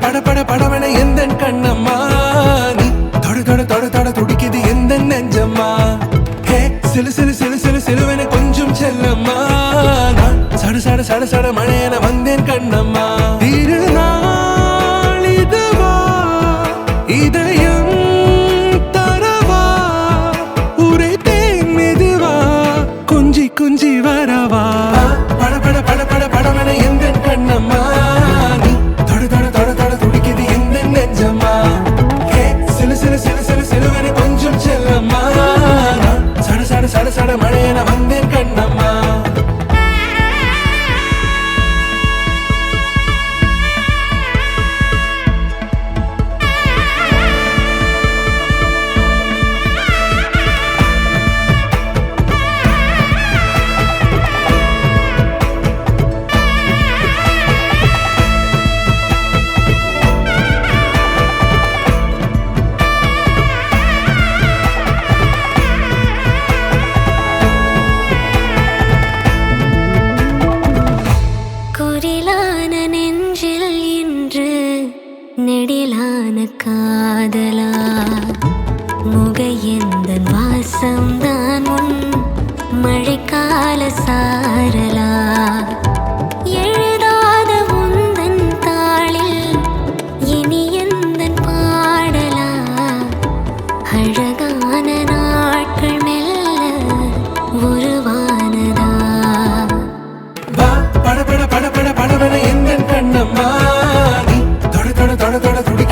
பட பட படவன எந்தன் கண்ணம்மா நீ தொட தொட தொட தொட துடிக்குது எந்தன் நெஞ்சம்மா ஹே சிலு சிலு சிலு சிலு சிலுவன கொஞ்சம் செல்லம்மா நான் சட சட சட சட மழையன வந்தேன் கண்ணம்மா திருநாள் இதுவா இதயம் தரவா உரைத்தேன் மெதுவா கொஞ்சி கொஞ்சி வரவா பட பட பட பட படவன எந்தன் கண்ணம்மா நீ தொட தொட தொட தொட துடிக்குது எந்தன் நெஞ்சம்மா ஹே சிலு சிலு சிலு சிலு சிலுவன கொஞ்சம் செல்லம்மா நான் சட சட சட சட மழையன வந்தேன் கண்ணம்மா குரிலான நெஞ்சில் இன்று நெடிலான காதலா முகையெந்தன் வாசம்தான் உன் மழைக்கால சாரலா எழுதாத உந்தன் தாளில் இனி எந்தன் பாடலா அழகான நாட்கள் மெல்ல உருவானதா பட பட பட பட படவன எந்தன் கண்ணம்மா நீ தொட தொட தொட தொட துடி